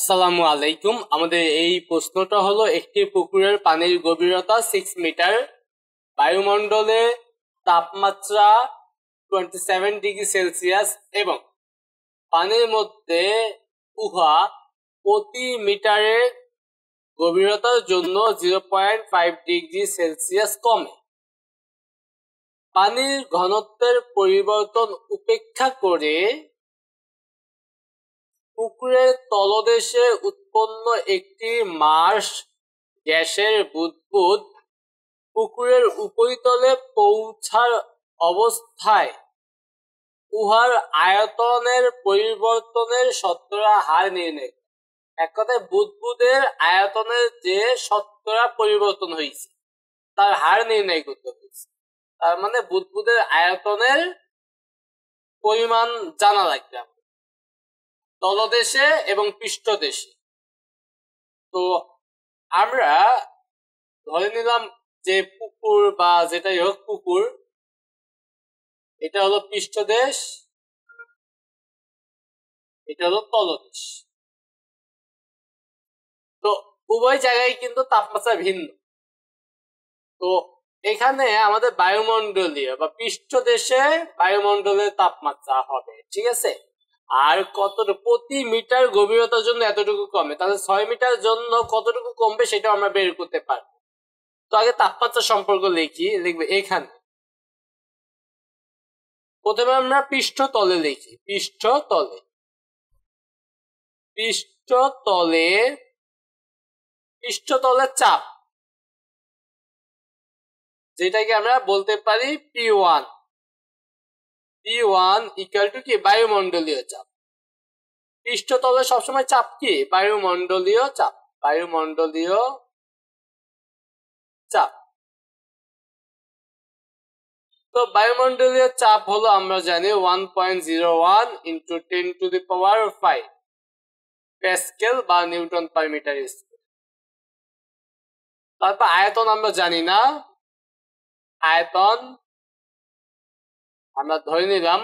আসসালামু আলাইকুম। আমাদের এই প্রশ্নটা হলো, একটি পুকুরের পানির গভীরতা 6 মিটার, বায়ুমণ্ডলে তাপমাত্রা 27 ডিগ্রি সেলসিয়াস এবং পানির মধ্যে উহা প্রতি মিটারের গভীরতার জন্য 0.5 ডিগ্রি সেলসিয়াস কমে। পানির ঘনত্বের পরিবর্তন উপেক্ষা করে পুকুরের তলদেশে উৎপন্ন একটি মার্শ গ্যাসের বুদবুদ পুকুরের উপরিতলে পৌঁছার অবস্থায় উহার আয়তনের পরিবর্তনের শতকরা হার নির্ণয়। এক কথায় বুদবুদের আয়তনের যে শতকরা পরিবর্তন হয়েছে তার হার নির্ণয় করতে হয়েছে। তার মানে বুদবুদের আয়তনের পরিমাণ জানা লাগবে তলদেশে এবং পৃষ্ঠদেশে। তো আমরা ধরে নিলাম যে পুকুর বা যেটাই হোক পুকুর, এটা হলো পৃষ্ঠদেশ, এটা হলো তলদেশ। তো উভয় জায়গায় কিন্তু তাপমাত্রা ভিন্ন। তো এখানে আমাদের বায়ুমণ্ডলীয় বা পৃষ্ঠদেশে বায়ুমণ্ডলের তাপমাত্রা হবে, ঠিক আছে। আর কতটুকু প্রতি মিটার গভীরতার জন্য এতটুকু কমে, তাহলে 6 মিটার জন্য কতটুকু কমবে সেটা আমরা বের করতে পারবো। তো আগে তাপমাত্রা সম্পর্ক লিখবে এখানে। প্রথমে আমরা পৃষ্ঠতলে লিখি, পৃষ্ঠতলে চাপ, যেটাকে আমরা বলতে পারি P1 ইকুয়াল টু কি, বায়ুমণ্ডলীয় চাপ। পৃষ্ঠতলে সবসময় চাপ কি, বায়ুমণ্ডলীয় চাপ। তো বায়ুমণ্ডলীয় চাপ হলো, আমরা জানি 1.01 ইন্টু 10⁵ প্যাসকেল বা নিউটন পার মিটার স্কয়ার। তারপর আয়তন আমরা জানি না, আয়তন আমরা ধরে নিলাম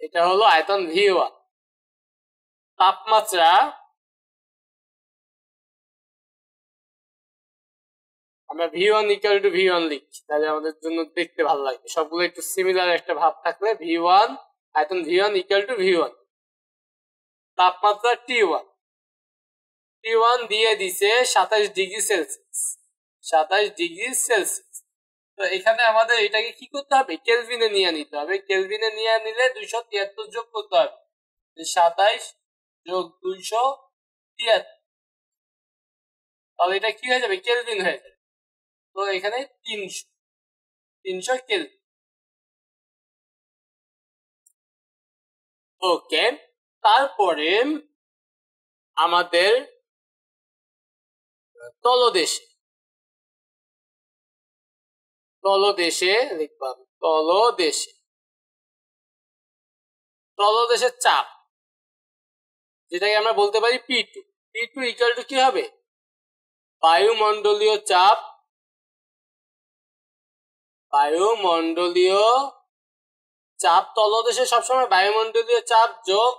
এটা হলো আয়তন V1। তাপমাত্রা আমরা V1 ইকুয়াল টু V1 লিখছি, তাহলে আমাদের জন্য দেখতে ভালো লাগবে। সবগুলো একটু সিমিলার একটা ভাব থাকলে V1, আয়তন V1 ইকুয়াল টু V1, তাপমাত্রা T1 দিয়ে দিছে 27 ডিগ্রি সেলসিয়াস, 27 ডিগ্রি সেলসিয়াস। তো এখানে আমাদের এটাকে কি করতে হবে, কেলভিনে নিয়ে নিতে হবে। কেলভিনে নিয়ে নিলে 273 যোগ করতে হবে, 27 যোগ 273, তাহলে এটা কি হয়ে যাবে, কেলভিন হয়ে যাবে। তো এখানে 300 কেলভিন। ওকে, তারপরে আমাদের তলদেশে লিখলাম, তলদেশের চাপ, যেটাকে আমরা বলতে পারি P2 ইকুয়াল টু কি হবে, বায়ুমণ্ডলীয় চাপ তলদেশে সবসময় বায়ুমণ্ডলীয় চাপ যোগ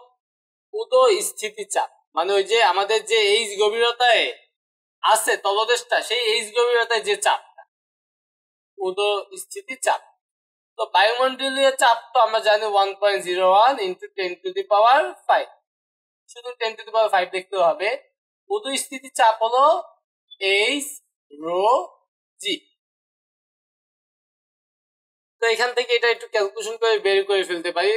উদয় স্থিতি চাপ, মানে ওই যে আমাদের যে এইচ গভীরতায় আছে তলদেশটা, সেই এইচ গভীরতায় যে চাপটা, উদয় স্থিতি চাপ। তো বায়ুমণ্ডলীয় চাপ তো আমরা জানি 1.01 ইন্টু 10⁵, শুধু 10⁵ দেখতে হবে। উদয় স্থিতি চাপ হলো H⍴g। তো এখান থেকে এটা একটু ক্যালকুলেশন করে বের করে ফেলতে পারি,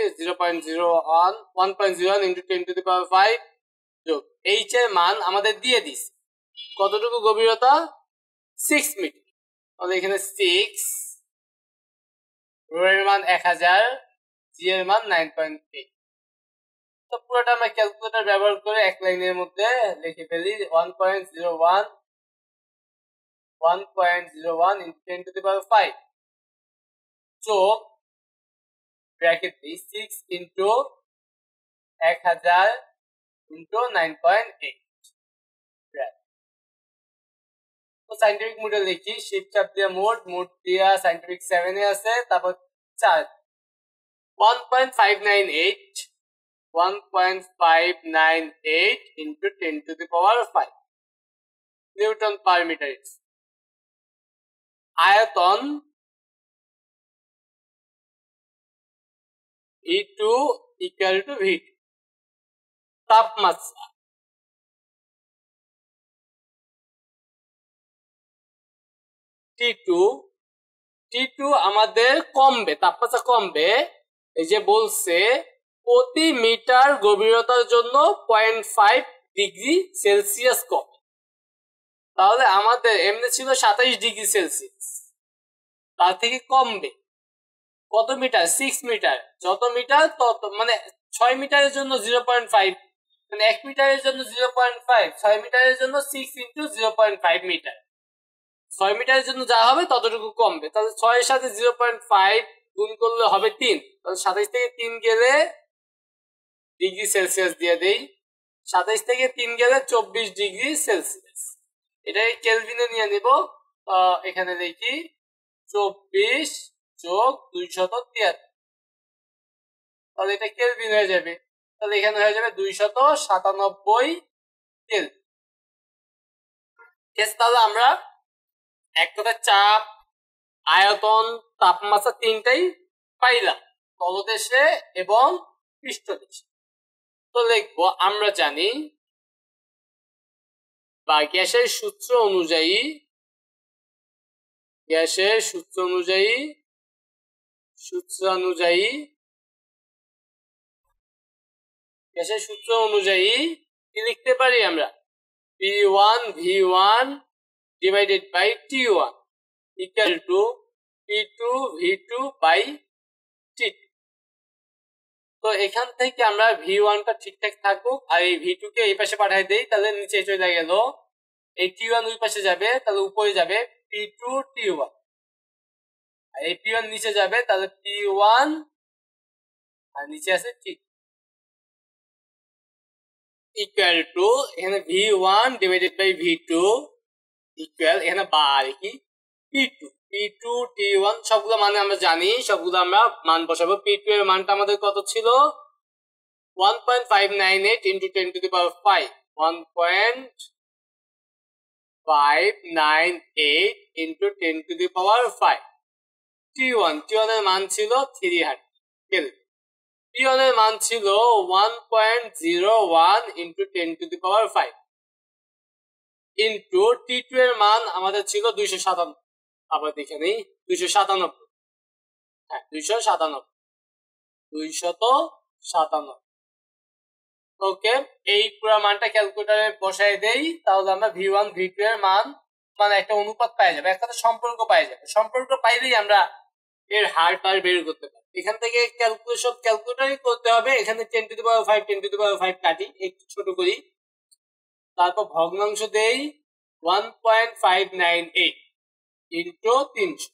1.01 ইন্টু 10⁵ যোগ H এর মান আমাদের দিয়ে দিস কতটুকু গভীরতা, 6 মিটার। তাহলে এখানে 6, রো এর মান 1000, জি এর মান 9.8। তো পুরোটা আমরা ক্যালকুলেটর ব্যবহার করে এক লাইনের মধ্যে লিখে ফেলি, 1.01 ইন্টু 10⁵ যোগ ব্র্যাকেট দিই 6 ইন্টু 1000 ইন্টু 9.8। তো সাইন্টিফিক মোডে লিখি, শিফট চাপ দিয়ে মোড দিয়া সাইন্টিফিক 7 এ আছে, তারপর 4 1.598 1.598 into 10 to the power 5 newton per metre. আয়তন E2 equal to V2। তাপমাত্রা T2 আমাদের কমবে, তাপমাত্রা কমবে। এই যে বলছে প্রতি মিটার গভীরতার জন্য 0.5 ডিগ্রি সেলসিয়াস কমে। তাহলে আমাদের এমনি ছিল 27 ডিগ্রি সেলসিয়াস, তার থেকে কমবে কত মিটার? 6 মিটার। যত মিটার তত মানে 6 মিটারের জন্য 0.5 মানে 1 মিটারের জন্য 0.5, 6 মিটারের জন্য 6 into 0.5 মিটার। 6 মিটারের জন্য যা হবে ততটুকু কমবে। তাহলে 6 এর সাথে 0.5 গুণ করলে হবে 3। তাহলে 27 থেকে 3 গেলে ডিগ্রি সেলসিয়াস দিয়ে দেই। 27 থেকে 3 গেলে 24 ডিগ্রি সেলসিয়াস। এটাই কেলভিনে নিয়ে নিব। এখানে দেখি 24 যোগ 273, তাহলে এটা কেলভিন হয়ে যাবে। তাহলে এখানে হয়ে যাবে 297 কেলভিন। তাহলে আমরা এক কথা চাপ, আয়তন, তাপমাত্রা তিনটাই পাইলাম, তলদেশে এবং পৃষ্ঠদেশে। তো লিখবো আমরা জানি বা গ্যাসের সূত্র অনুযায়ী কি লিখতে পারি আমরা? P1 V1 divided by T1 equal to P2 V2 by T2। তো এখান থেকে আমরা V1 টা ঠিকঠাক থাকুক আর এই V2 কে এই পাশে পাঠিয়ে দেই, তাহলে নিচে চলে গেল। এই T1 ওই পাশে যাবে, তাহলে উপরে যাবে P2 T1, আর এই P1 নিচে যাবে, তাহলে P1 আর নিচে আছে T2 equal to এখানে V1 divided by V2 equal এখানে বার কি P2 T1 সবগুলো মানে আমরা জানি, সবগুলো আমরা মান বসাবো। P2 এর মানটা আমাদের কত ছিল? 1.598 into 10 to the power 5 1.598 into 10 to the power 5। T1 এর মান ছিল 300 কেলভিন। P1 এর মান ছিল 1.01 into 10 to the power 5 into T2 এর মান আমাদের ছিল 257। আবার দেখে নেই 257, হ্যাঁ 257। ওকে, এই পুরো মানটা ক্যালকুলেটরে বসাই দেই, তাহলে আমরা V1 V2 এর মান মানে একটা অনুপাত পাই যাবে, একটা সম্পর্ক পাই যাবে। সম্পর্ক পাইলেই আমরা এর হার টার বের করতে পারি। এখান থেকে ক্যালকুলেটরই করতে হবে। এখানে 10 to the power 5 10 to the power 5 কাটি, একটু ছোট করি, তারপর ভগ্নাংশ দেই 1.598 into 300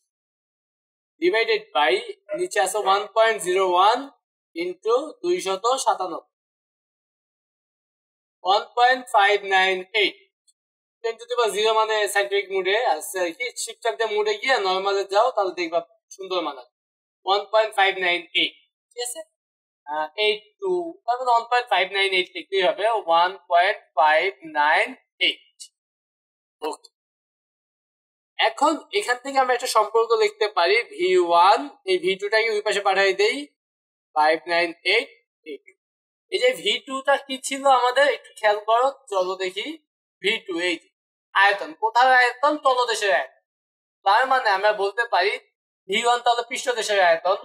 ডিভাইডেড বাই নিচে আছে 1.01 into 297। 1.598 10 to the power 0 মানে সাইন্টিফিক মোডে আছে আর কি, শিফট আপ মোডে গিয়ে নরমালে যাও, তাহলে দেখবা সুন্দর মান আছে 1.598। ঠিক আছে, 82 তাহলে 1.598 লিখতেই হবে 1.598। ওকে, এখন এখান থেকে আমরা একটা সম্পর্ক লিখতে পারি V1, এই V2 টাকে ওই পাশে পাঠিয়ে দেই 598। এই যে V2 টা কি ছিল আমাদের একটু খেয়াল করো, চলো দেখি। V2 এই আয়তন, কোথায় আয়তন? তলদেশের আয়তন। তার মানে আমরা বলতে পারি V1 তাহলে পৃষ্ঠদেশের আয়তন।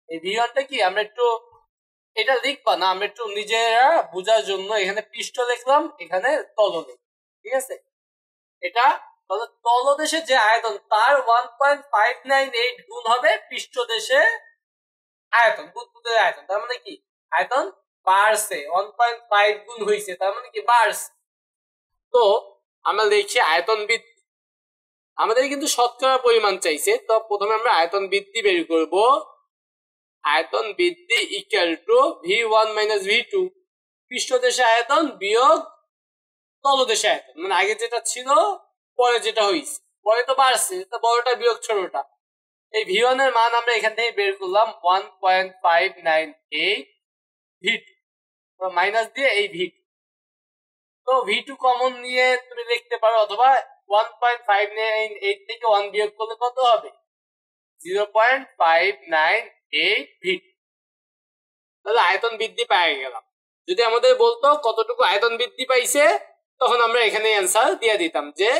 এই V1 টা কি আমরা একটু এটা লিখবা না, আমরা একটু নিজেরা বোঝার জন্য এখানে পৃষ্ঠ লিখলাম, এখানে তল লিখলাম। ঠিক আছে, এটা তাহলে তলদেশে যে আয়তন তার 1.598 গুণ হবে পৃষ্ঠদেশে আয়তন, বুদবুদের আয়তন। তার মানে কি আয়তন বাড়ছে, 1.5 গুণ হয়েছে, তার মানে কি বাড়ছে। তো আমরা লিখছি আয়তন বৃদ্ধি। আমাদের কিন্তু শতকরা পরিমাণ চাইছে, তো প্রথমে আমরা আয়তন বৃদ্ধি বের করব। আয়তন বৃদ্ধি equal to V1 minus V2, পৃষ্ঠদেশে আয়তন বিয়োগ তলদেশে আয়তন, মানে আগে যেটা ছিল পরে যেটা হয়েছে, পরে তো বাড়ছে, তো বড়টা বিয়োগ ছোটটা। এই V1 এর মান আমরা এখান থেকে বের করলাম 1.598 V2 মাইনাস দিয়ে এই ভি, তো ভি2 কমন নিয়ে তুমি লিখতে পারো, অথবা 1.598 থেকে 1 বিয়োগ করলে কত হবে? 0.598 ভি। তাহলে আয়তন বৃদ্ধি পেয়ে গেলাম। যদি আমাদের বলতো কতটুকু আয়তন বৃদ্ধি পাইছে, তখন আমরা এখানে অ্যান্সার দিয়ে দিতাম যে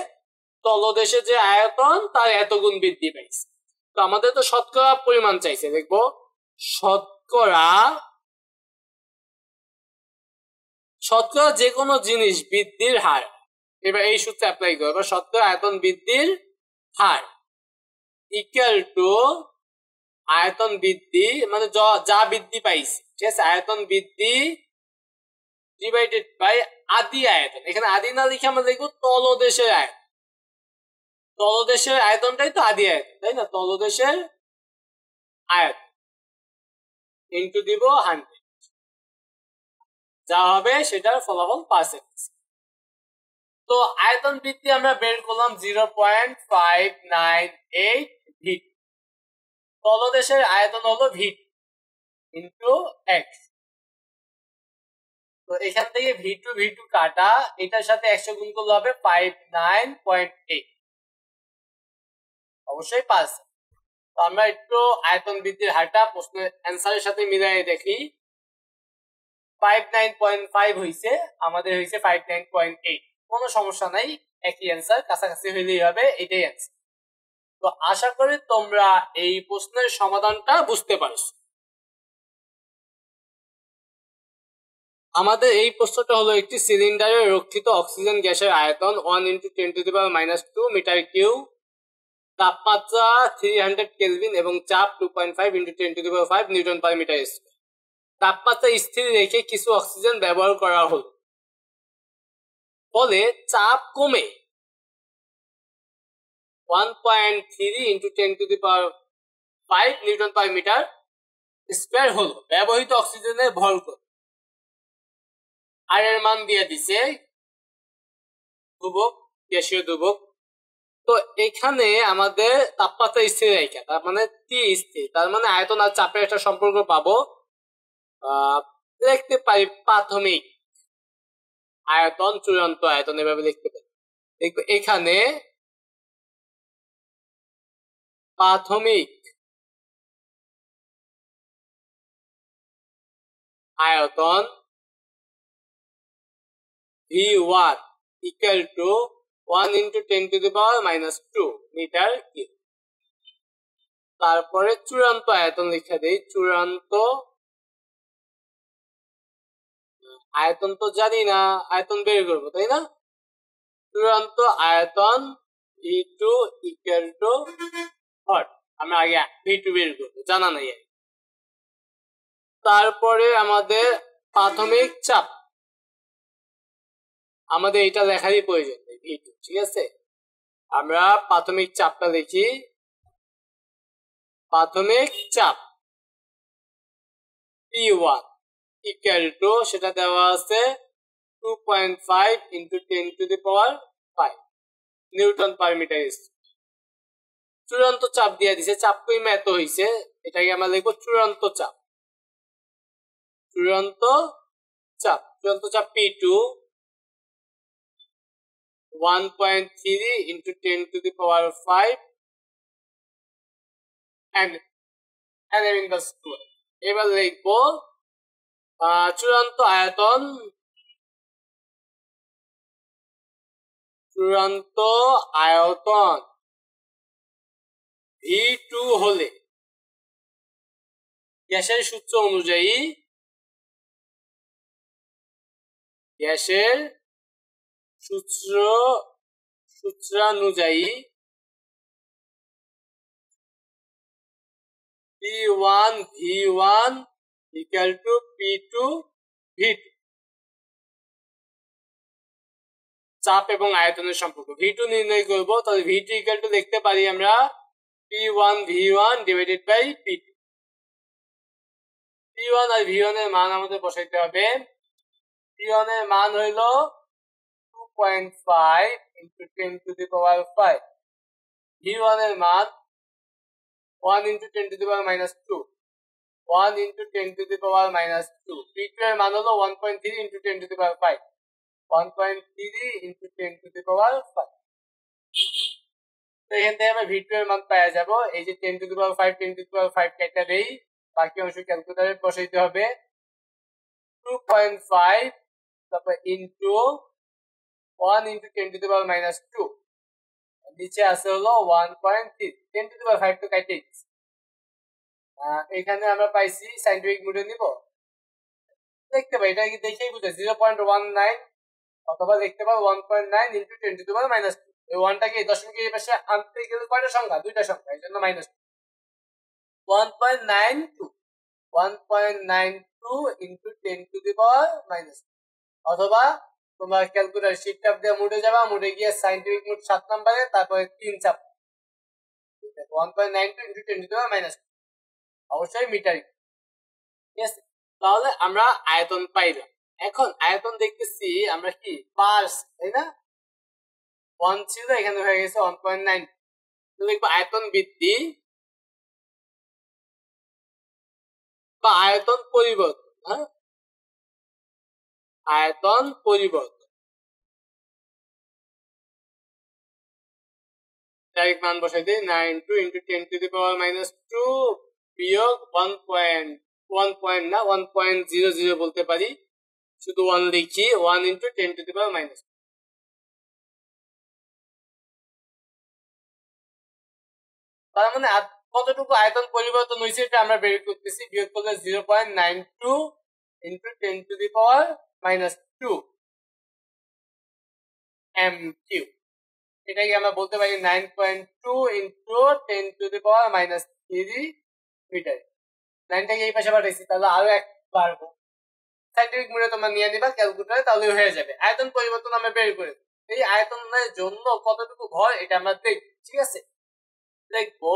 তলদেশে যে আয়তন তার এত গুণ বৃদ্ধি পাইছে। তো আমাদের তো শতকরা পরিমাণ চাইছে, দেখবো শতকরা যে কোনো জিনিস বৃদ্ধির হার। এবার এই সূত্র অ্যাপ্লাই করবো, শতকরা আয়তন বৃদ্ধির হার ইকুয়াল টু আয়তন বৃদ্ধি মানে যা বৃদ্ধি পাইছে, ঠিক আছে, আয়তন বৃদ্ধি ডিভাইডেড বাই আদি আয়তন। এখানে আদি না লিখে আমরা লিখবো তলদেশের আয়তন। তলদেশের আয়তনটাই তো আদি আয়তন, তাই না? তলদেশের আয়তন ইন্টু দিব 100, যা হবে সেটার ফলাফল পার্সেন্টেজ। তো আয়তন বৃদ্ধি আমরা বের করলাম 0.598 ভি। তলদেশের আয়তন হলো ভি ইন্টু এক্স। তো এখান থেকে ভি2 কাটা, এটার সাথে 100 গুণ করলে হবে 59.8, অবশ্যই পার্সেন্ট। তো আমরা একটু আয়তন বৃদ্ধির হারটা প্রশ্নের অ্যান্সারের সাথে মিলাই দেখি। 59.5 হইছে, আমাদের হইছে 59.8, কোনো সমস্যা নাই, একই অ্যান্সার, কাছাকাছি হইলেই হবে, এটাই অ্যান্সার। তো আশা করি তোমরা এই প্রশ্নের সমাধানটা বুঝতে পারছো। আমাদের এই প্রশ্নটা হলো একটি সিলিন্ডারে রক্ষিত অক্সিজেন গ্যাসের আয়তন 1 × 10⁻²² মিটার কিউব, তাপমাত্রা 300 কেলভিন এবং চাপ 2.5 × 10⁵ নিউটন পার মিটার স্কয়ার। তাপমাত্রা স্থির রেখে কিছু অক্সিজেন ব্যবহার করা হলো, ফলে চাপ কমে 1.3 × 10⁵ নিউটন পার মিটার স্কয়ার হলো। ব্যবহৃত অক্সিজেনের ভর কত? আর এর মান দিয়ে দিছে ধ্রুবক, গ্যাসীয় ধ্রুবক। তো এখানে আমাদের তাপমাত্রা স্থির রেখা, তার মানে টি স্থির, তার মানে আয়তন আর চাপের একটা সম্পর্ক পাবো। লিখতে পারি প্রাথমিক আয়তন চূড়ান্ত আয়তন, এভাবে লিখতে পারি। দেখবে এখানে প্রাথমিক আয়তন V1 equal to 1 × 10⁻² metre cube. তারপরে চূড়ান্ত আয়তন লিখে দেই। চূড়ান্ত আয়তন তো জানি না, আয়তন বের করবো, তাই না? চূড়ান্ত আয়তন V2 equal to what? আমরা আগে V2 বের করবো, জানা নাই। তারপরে আমাদের প্রাথমিক চাপ, আমাদের এটা লেখারই প্রয়োজন নেই, V2, ঠিক আছে? আমরা প্রাথমিক চাপটা লিখি। প্রাথমিক চাপ P1 equal to, সেটা দেওয়া আছে 2.5 × 10⁵ নিউটন পার মিটার স্কয়ার। চূড়ান্ত চাপ দিয়ে দিছে, চাপ কইমা এত হইছে, এটাকে আমরা লিখবো চূড়ান্ত চাপ। চূড়ান্ত চাপ P2 1.3 × 10⁵ mm²। এবার লিখবো চূড়ান্ত আয়তন V2 হলে গ্যাসের সূত্র অনুযায়ী, গ্যাসের সূত্রানুযায়ী P1 V1 equal to P2 V2। চাপ এবং আয়তনের সম্পর্ক V2 নির্ণয় করব, তাহলে V2 equal to লিখতে পারি আমরা P1 V1 divided by P2। P1 R V1 এর মান আমাদের বসাইতে হবে। P1 এর মান হইল 2.5 × 10⁵। V1 এর মান 1 × 10⁻²। 1 into 10 to the power minus 2. V2 এর মান হলো 1.3 into 10 to the power 5. 1.3 into 10 to the power 5. তো এখান থেকে আমরা V2 এর মান পাওয়া যাব। এই যে 10 to the power 5 10 to the power 5 কেটে দেই, বাকি অংশ ক্যালকুলেটরে বসাইতে হবে। 2.5 তারপর into 1 into 10 to the power minus 2, নিচে আছে হলো 1.3। 10 to the power 5 তো কেটে দিচ্ছি। এখানে আমরা পাইছি সাইন্টিফিক মোডে নিব, দেখতে পাই এটা কি দেখেই বুঝা 0.19 অথবা দেখতে পাই 1.9 into 10 to the power minus 2। এই 1টাকে দশমিকের পাশে আনতে গেলে কয়টা সংখ্যা? দুইটা সংখ্যা, এজন্য minus 1.92 1.92 into 10 to the power minus 2। অথবা তোমরা ক্যালকুলেটর শিফট ট্যাব দিয়ে মোডে যাবা, মোডে গিয়ে সাইন্টিফিক মোড 7 নম্বরে, তারপরে 3 চাপ 1.92 into 10 to the power minus 2, অবশ্যই মিটার। ঠিক আছে, তাহলে আমরা আয়তন পাইলাম। এখন আয়তন দেখতেছি আমরা কি পার্স, তাই না? 1 ছিল, এখানে হয়ে গেছে 1.9। তো দেখবো আয়তন বৃদ্ধি বা আয়তন পরিবর্তন। হ্যাঁ, আয়তন পরিবর্তন ডাইরেক্ট মান বসাই দিই 92 into 10 to the power minus 2 বিয়োগ 1 না 1.00 বলতে পারি, শুধু 1 লিখি, 1 into 10 to the power minus 2। তার মানে কতটুকু আয়তন পরিবর্তন হয়েছে এটা আমরা বের করতেছি। বিয়োগ করলে 0.92 into 10 to the power minus 2 m3। এটাকে আমরা বলতে পারি 9.2 into 10 to the power minus 3 metre. 9টাকে এই পাশে পাঠাইছি, তাহলে আরো এক বাড়বো। সাইন্টিফিক মোডে তোমরা নিয়ে নিবা ক্যালকুলেটরে, তাহলে হয়ে যাবে। আয়তন পরিবর্তন আমরা বের করে দেব। এই আয়তনের জন্য কতটুকু ভর এটা আমরা দেখব। ঠিক আছে, দেখবো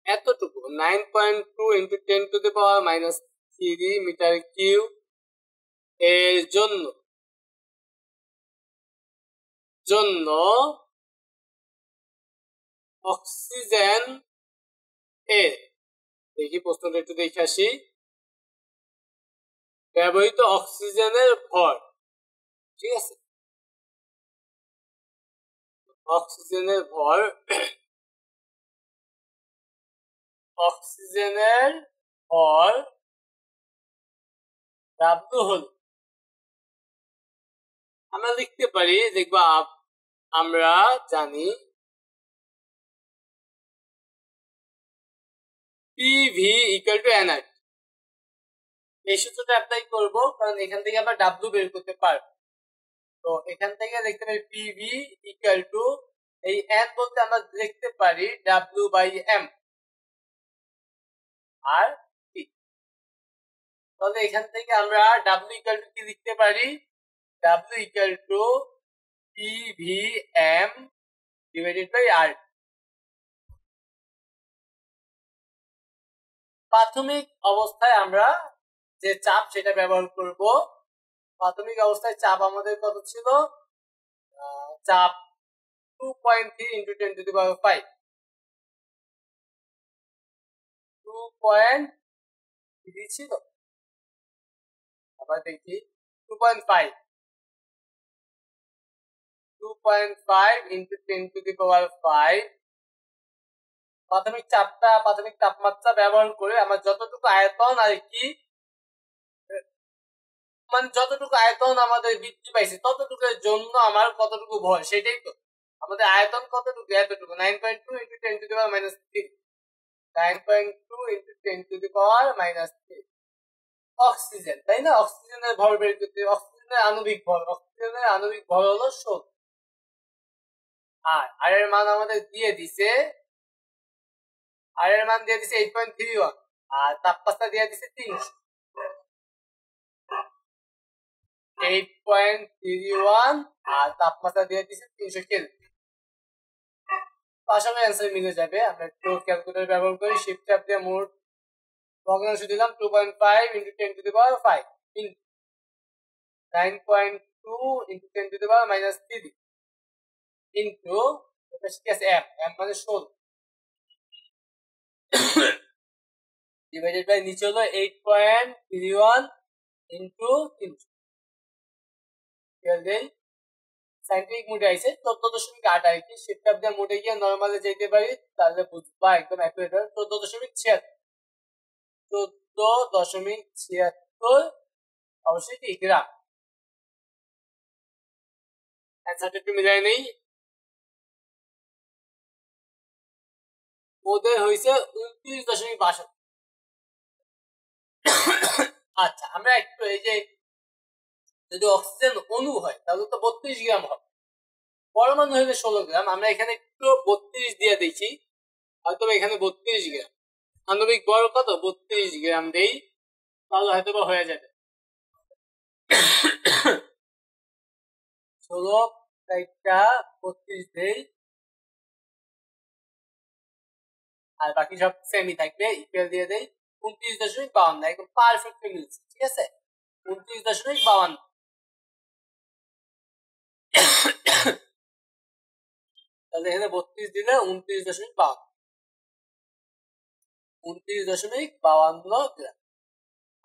এতটুকু 9.2 into 10 to the power minus 3 metre cube এর জন্য অক্সিজেন এর, দেখি প্রশ্নটা একটু দেখে আসি, ব্যবহৃত অক্সিজেনের ভর। ঠিক আছে, অক্সিজেনের ভর, অক্সিজেনের ভর W হল, আমরা লিখতে পারি, দেখবা আমরা জানি PV equal to nRT। এই সূত্রটা অ্যাপ্লাই করব কারণ এখান থেকে আমরা W বের করতে পারবো। তো এখান থেকে লিখতে পারি PV equal to, এই n বলতে আমরা লিখতে পারি W/m আর T। তাহলে এখান থেকে আমরা W equal to কি লিখতে পারি? W equal to PVm divided by RT। প্রাথমিক অবস্থায় আমরা যে চাপ সেটা ব্যবহার করব। প্রাথমিক অবস্থায় চাপ আমাদের কত ছিল? চাপ 2.3 into 10 to the power 5, 2.3 ছিল। আবার দেখি 2.5 into 10 to the power 5। প্রাথমিক চাপটা, প্রাথমিক তাপমাত্রা ব্যবহার করে আমরা যতটুকু আয়তন আর কি, মানে যতটুকু আয়তন আমাদের বৃদ্ধি পাইছে ততটুকুর জন্য আমার কতটুকু ভর, সেটাই তো আমাদের আয়তন কতটুকু, এতটুকু 9.2 into 10 to the power minus 3, 9.2 into 10 to the power minus 3। Oxygen, তাই না? অক্সিজেনের ভর বের করতে, অক্সিজেনের আণবিক ভর, অক্সিজেনের আণবিক ভর হলো 16। আর এর মান আমাদের দিয়ে দিছে, আর এর মান দিয়ে দিছে 8.31, আর তাপমাত্রা দিয়ে দিছে 300, 8.31, আর তাপমাত্রা দিয়ে দিছে 300 কেলভিন। আসলে অ্যান্সার মিলে যাবে। আমরা একটু ক্যালকুলেটর ব্যবহার করি, শিফট ট্যাব দিয়ে মোট ভগ্নাংশ দিলাম 2.5 into 10 to the power 5 into 9.2 into 10 to the power minus 3 into m মানে 16। ডিভাইডেড বাই নিচে হলো 8.31 ইন্টু 300 সাইন্টিফিক মোডে আইছে 14.8 আর কি শিফট আপ দিয়ে মোডে গিয়ে নরমালে যেতে পারি তাহলে বুঝবা একদম অ্যাকুরেট 14.76 অবশ্যই কি গ্রাম অ্যান্সারটা একটু মিলাই নেই ওদের হয়েছে 29.62 আচ্ছা আমরা একটু এই যে যদি অক্সিজেন অণু হয় তাহলে তো 32 গ্রাম হবে পরমাণু হলে 16 গ্রাম আমরা এখানে একটু 32 দিয়ে দেখি হয়তো এখানে 32 গ্রাম আণবিক বড় কত 32 গ্রাম দেই তাহলে হয়তো হয়ে যাবে 16 32 দেই আর বাকি সব সেমই থাকবে ইকুয়াল দিয়ে দেই 29.52 একদম পারফেক্টলি মিলছে ঠিক আছে 29.52 তাহলে এখানে 32 দিলে 29.52 গ্রাম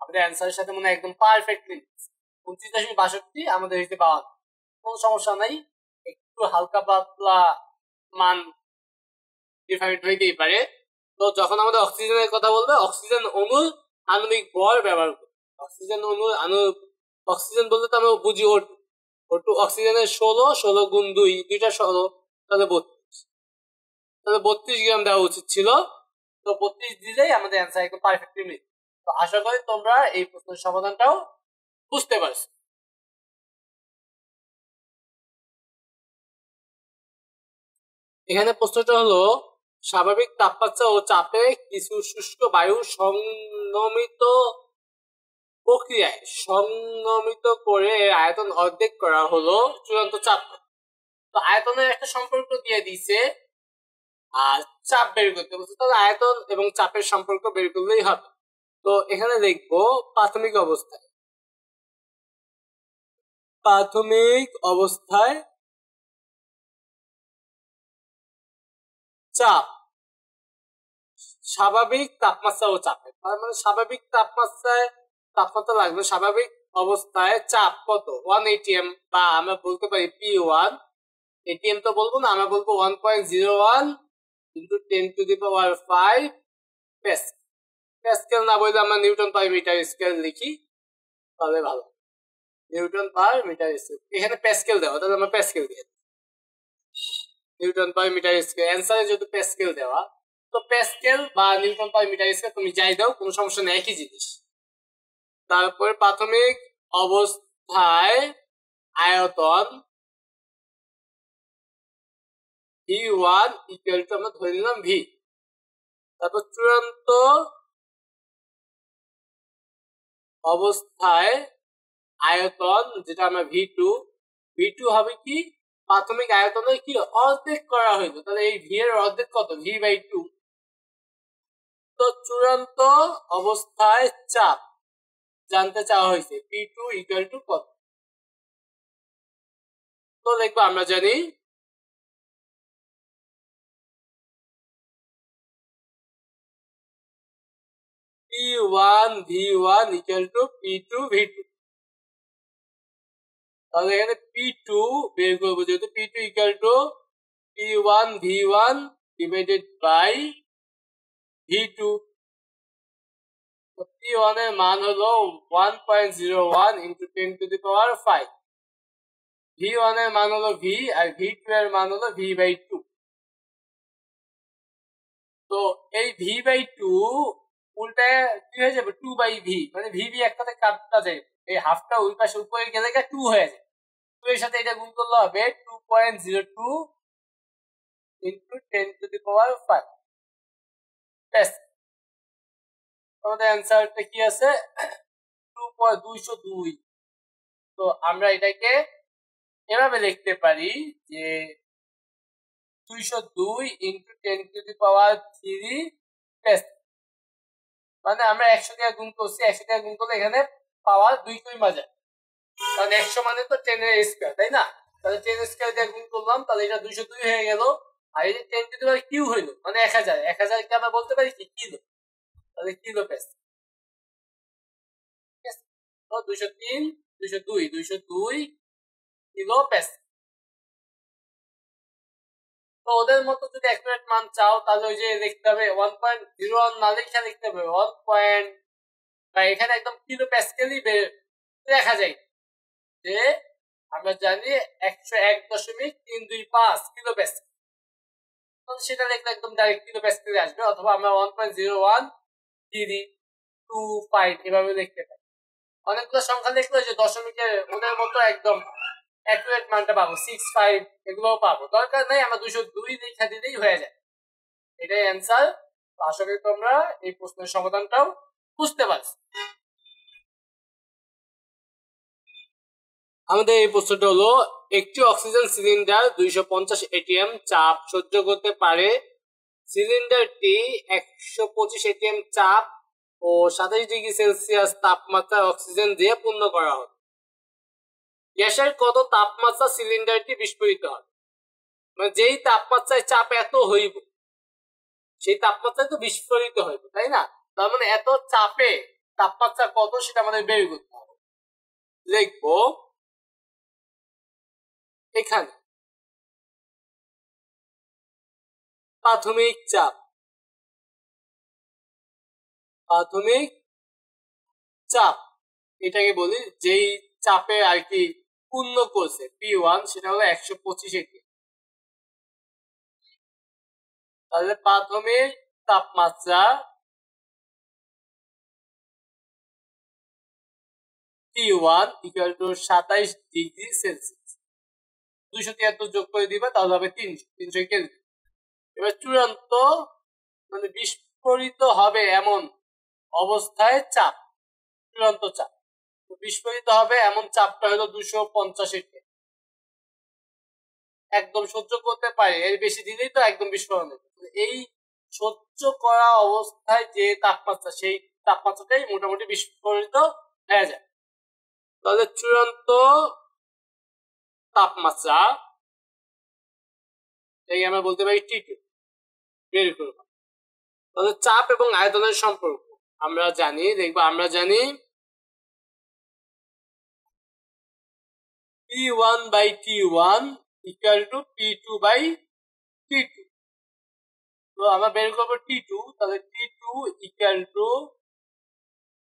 আমাদের অ্যান্সারের সাথে মনে একদম পারফেক্টলি 29.62 আমাদের হইতে 52 কোনো সমস্যা নাই একটু হালকা পাতলা মান ডিফারেন্ট হইতেই পারে তো যখন আমাদের অক্সিজেনের কথা বলবে অক্সিজেন অণুর আণবিক ভর ব্যবহার করবে অক্সিজেন অণুর অক্সিজেন বলতে তো আমরা বুঝি O2 অক্সিজেনের 16 গুণ 2 দুইটা 16 তাহলে 32 তাহলে 32 গ্রাম দেওয়া উচিত ছিল তো 32 দিলেই আমাদের অ্যান্সার একদম পারফেক্টলি মিল তো আশা করি তোমরা এই প্রশ্নের সমাধানটাও বুঝতে পারছো এখানে প্রশ্নটা হলো স্বাভাবিক তাপমাত্রা ও চাপে কিছু শুষ্ক বায়ু সংনমিত প্রক্রিয়ায় সংনমিত করে এর আয়তন অর্ধেক করা হলো চূড়ান্ত চাপ তো আয়তনের একটা সম্পর্ক দিয়ে দিয়েছে আর চাপ বের করতে বলছে তাহলে আয়তন এবং চাপের সম্পর্ক বের করলেই হবে তো এখানে লিখবো প্রাথমিক অবস্থায় চাপ স্বাভাবিক তাপমাত্রা ও চাপে তার মানে স্বাভাবিক তাপমাত্রা লাগবে স্বাভাবিক অবস্থায় চাপ কত 1 atm বা আমরা বলতে পারি P1 atm তো বলবো না আমরা বলবো 1.01 into 10 to the power 5 Pascal না বললে আমরা নিউটন পার মিটার স্কয়ার লিখি তাহলে ভালো নিউটন পার মিটার স্কয়ার এখানে প্যাসকেল দেওয়া তাহলে আমরা প্যাসকেল দিয়ে নিউটন পার মিটার স্কয়ার অ্যান্সারে যদি প্যাসকেল দেওয়া তো প্যাসকেল বা নিউটন পার মিটার স্কয়ার তুমি যাই দাও কোনো সমস্যা নেই একই জিনিস তারপরে প্রাথমিক অবস্থায় আয়তন V1 ইকুয়াল টু আমরা ধরে নিলাম V তারপর চূড়ান্ত অবস্থায় আয়তন যেটা আমরা V2 হবে কি প্রাথমিক আয়তনের কি অর্ধেক করা হইলো তাহলে এই V এর অর্ধেক কত V/2 তো চূড়ান্ত অবস্থায় চাপ জানতে চাওয়া হয়েছে P2 ইকুয়াল টু কত তো দেখবো আমরা জানি P1 V1 equal to P2 V2 তাহলে এখানে P2 বের করবো যেহেতু P2 equal to P1 V1 divided by V2 P1 এর মান হলো 1.01 into 10 to the power 5 V1 এর মান হলো V আর V2 এর মান হলো V/2 তো এই V/2 উল্টায় কি হয়ে যাবে 2/V মানে V একসাথে কাটটা যায় এই হাফটা ওই পাশে উপরে গেলে 2 হয়ে যায় 2 এর সাথে এটা গুণ করলে হবে 2.02 into 10 to the power 5 ব্যাস আমাদের অ্যান্সারটা কি আছে 2.202 তো আমরা এটাকে এভাবে লিখতে পারি যে 202 into 10 to the power 3 plus মানে আমরা 100 দিয়ে গুণ করছি 100 দিয়ে গুণ করলে এখানে পাওয়ার 2 কমে যায় কারণ 100 মানে তো 10 এর স্কয়ার তাই না তাহলে 10 এর স্কয়ার দিয়ে গুণ করলাম তাহলে এটা 202 হয়ে গেল আর এই যে 10 to the power কিউ হইলো মানে 1000 কে আমরা বলতে পারি কি কিলো তাহলে কিলো প্যাসকেল। ঠিক আছে, তো 203 202 202 কিলো প্যাসকেল। তো ওদের মতো যদি অ্যাকুরেট মান চাও তাহলে ওই যে লিখতে হবে 1.01 না লিখে লিখতে হবে 1. বা এখানে একদম কিলো প্যাসকেলই দেখা যায় যে আমরা জানি 101.325 কিলো প্যাসকেল, সেটা লিখলে একদম ডাইরেক্ট কিলো প্যাসকেলে আসবে। অথবা আমরা 1.0135 এভাবে লিখতে পারি। অনেকগুলো সংখ্যা লিখলে যে দশমিকের ওদের মতো একদম অ্যাকুরেট মানটা পাবো 65 এগুলোও পাবো, দরকার নেই আমরা 202 লিখে দিলেই হয়ে যায়। এটাই অ্যান্সার। আশা করি তোমরা এই প্রশ্নের সমাধানটাও বুঝতে পারছো। আমাদের এই প্রশ্নটা হলো একটি অক্সিজেন সিলিন্ডার 250 এটিএম চাপ সহ্য করতে পারে। সিলিন্ডারটি 125 এটিএম চাপ ও 27 ডিগ্রি সেলসিয়াস তাপমাত্রায় অক্সিজেন দিয়ে পূর্ণ করা হবে। গ্যাসের কত তাপমাত্রা সিলিন্ডারটি বিস্ফোরিত হবে? মানে যেই তাপমাত্রায় চাপ এত হইব সেই তাপমাত্রায় তো বিস্ফোরিত হইব, তাই না? তার মানে এত চাপে তাপমাত্রা কত সেটা আমাদের বের করতে হবে। লিখবো এখানে প্রাথমিক চাপ, প্রাথমিক চাপ এটাকে বলি যেই চাপে আর কি পূর্ণ করছে P1 সেটা হলো 125 এটিএম। তাহলে প্রাথমিক তাপমাত্রা T1 equal to 27 degree Celsius. 273 যোগ করে দিবা তাহলে হবে 300 কেলভিন। এবার চূড়ান্ত মানে বিস্ফোরিত হবে এমন অবস্থায় চাপ, চূড়ান্ত চাপ বিস্ফোরিত হবে এমন চাপটা হলো 250 এটিএম। একদম সহ্য করতে পারে, এর বেশি দিলেই তো একদম বিস্ফোরণ হবে। এই সহ্য করা অবস্থায় যে তাপমাত্রা সেই তাপমাত্রাটাই মোটামুটি বিস্ফোরিত হয়ে যায়। তাহলে চূড়ান্ত তাপমাত্রা এই আমরা বলতে পারি T2 বের করব। তাহলে চাপ এবং আয়তনের সম্পর্ক আমরা জানি, দেখবো আমরা জানি P1 by T1 equal to P2 by T2। তো আমরা বের করবো T2, তাহলে T2 equal to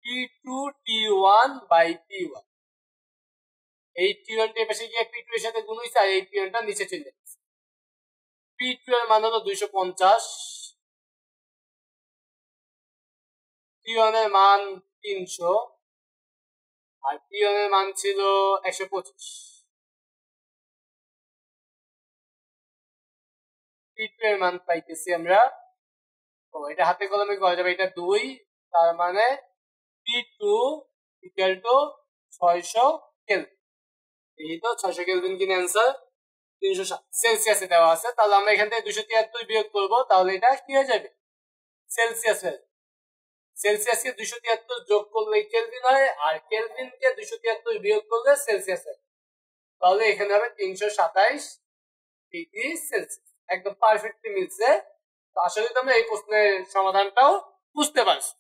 P2 T1 by P1। এই T1 টা পাশে গিয়ে P2 এর সাথে গুণ হইছে আর এই T1 টা নিচে চলে যাচ্ছে। P2 এর মান হলো 250, T1 এর মান 300 আর P1 এর মান ছিল 125। P2 এর মান পাইতেছি আমরা, তো এটা হাতে কলমে করা যাবে, এটা 2, তার মানে P2 ইকুয়াল টু 600 কেলভিন। এই তো 600 কেলভিন কিনে অ্যান্সার 307 সেলসিয়াসে দেওয়া আছে। তাহলে আমরা এখান থেকে 273 বিয়োগ করব, তাহলে এটা কি হয়ে যাবে সেলসিয়াস হয়ে যাবে। সেলসিয়াসকে 273 যোগ করলে কেলভিন হয় আর কেলভিনকে 273 বিয়োগ করলে সেলসিয়াস হয়। তাহলে এখানে হবে 327 ডিগ্রি সেলসিয়াস। একদম পারফেক্টলি মিলছে। তো আসলে তোমরা এই প্রশ্নের সমাধানটাও বুঝতে পারছো।